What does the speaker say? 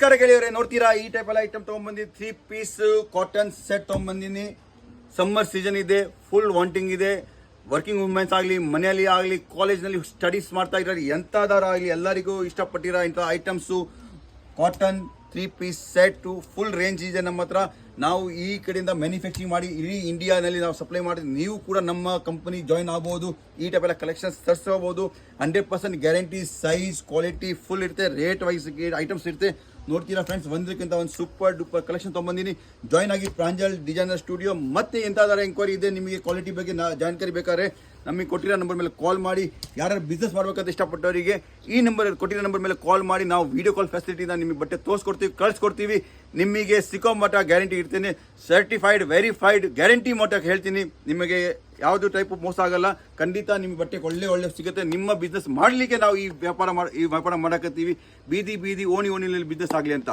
ನಮಸ್ಕಾರ ಗೆಳೆಯರೆ, ನೋಡ್ತೀರಾ ಈ ಟೈಪ್ ಎಲ್ಲ ಐಟಮ್ ತಗೊಂಡ್ಬಂದಿದ್ದು 3 ಪೀಸ್ ಕಾಟನ್ ಸೆಟ್ ತಗೊಂಡ್ಬಂದಿನಿ. ಸಮ್ಮರ್ ಸೀಸನ್ ಇದೆ, ಫುಲ್ ವಾಂಟಿಂಗ್ ಇದೆ. ವರ್ಕಿಂಗ್ ವುಮೆನ್ಸ್ ಆಗಲಿ, ಮನೆಯಲ್ಲಿ ಆಗಲಿ, ಕಾಲೇಜ್ನಲ್ಲಿ ಸ್ಟಡೀಸ್ ಮಾಡ್ತಾ ಇರೋರು ಎಂಥದಾರ ಆಗಲಿ ಎಲ್ಲರಿಗೂ ಇಷ್ಟಪಟ್ಟಿರೋ ಇಂಥ items cotton 3 piece set full range ಇದೆ ನಮ್ಮ ಹತ್ರ. ನಾವು ಈ ಕಡೆಯಿಂದ ಮ್ಯಾನುಫ್ಯಾಕ್ಚರಿಂಗ್ ಮಾಡಿ ಇಡೀ ಇಂಡಿಯಾನಲ್ಲಿ ನಾವು ಸಪ್ಲೈ ಮಾಡಿದ್ವಿ. ನೀವು ಕೂಡ ನಮ್ಮ ಕಂಪನಿ ಜಾಯ್ನ್ ಆಗ್ಬೋದು, ಈ ಟೈಪ್ ಎಲ್ಲ ಕಲೆಕ್ಷನ್ಸ್ ತರಿಸ್ಕೋಬೋದು. 100% ಗ್ಯಾರಂಟಿ, ಸೈಜ್, ಕ್ವಾಲಿಟಿ ಫುಲ್ ಇರುತ್ತೆ. ರೇಟ್ ವೈಸ್ ಐಟಮ್ಸ್ ಇರುತ್ತೆ. ನೋಡ್ತೀರಾ ಫ್ರೆಂಡ್ಸ್, ಒಂದಕ್ಕಿಂತ ಒಂದು ಸೂಪರ್ ಡೂಪರ್ ಕಲೆಕ್ಷನ್ ತೊಗೊಂಬಂದಿನಿ. ಜಾಯ್ನ್ ಆಗಿ ಪ್ರಾಂಜಲ್ ಡಿಸೈನರ್ ಸ್ಟುಡಿಯೋ. ಮತ್ತೆ ಎಂತಾದಾರ ಎಂಕ್ವೈರಿ ಇದೆ ನಿಮಗೆ ಕ್ವಾಲಿಟಿ ಬಗ್ಗೆ ಜಾಣಕಾರಿ ಬೇಕಾದ್ರೆ ನಮಗೆ ಕೊಟ್ಟಿರೋ ನಂಬರ್ ಮೇಲೆ ಕಾಲ್ ಮಾಡಿ. ಯಾರು ಬಿಸ್ನೆಸ್ ಮಾಡ್ಬೇಕಂತ ಇಷ್ಟಪಟ್ಟವರಿಗೆ ಈ ನಂಬರ್ ಕೊಟ್ಟಿರೋ ನಂಬರ್ ಮೇಲೆ ಕಾಲ್ ಮಾಡಿ ನಾವು ವಿಡಿಯೋ ಕಾಲ್ ಫೆಸಿಲಿಟಿನ ನಿಮಗೆ ಬಟ್ಟೆ ತೋರಿಸ್ಕೊಡ್ತೀವಿ, ಕಳಿಸ್ಕೊಡ್ತೀವಿ. ನಿಮಗೆ ಸಿಕ್ಕೋ ಮಟ್ಟ ಗ್ಯಾರಂಟಿ ಇರ್ತೇನೆ. ಸರ್ಟಿಫೈಡ್, ವೆರಿಫೈಡ್ ಗ್ಯಾರಂಟಿ ಮಟ್ಟ ಹೇಳ್ತೀನಿ. ನಿಮಗೆ ಯಾವುದು ಟೈಪ್ ಮೋಸ ಆಗಲ್ಲ. ಖಂಡಿತ ನಿಮ್ಮ ಬಟ್ಟೆ ಒಳ್ಳೆ ಸಿಗುತ್ತೆ. ನಿಮ್ಮ ಬಿಸ್ನೆಸ್ ಮಾಡಲಿಕ್ಕೆ ನಾವು ಈ ವ್ಯಾಪಾರ ಮಾಡಕತ್ತೀವಿ. ಬೀದಿ ಓಣಿಯಲ್ಲಿ ಬಿಸ್ನೆಸ್ ಆಗಲಿ ಅಂತ.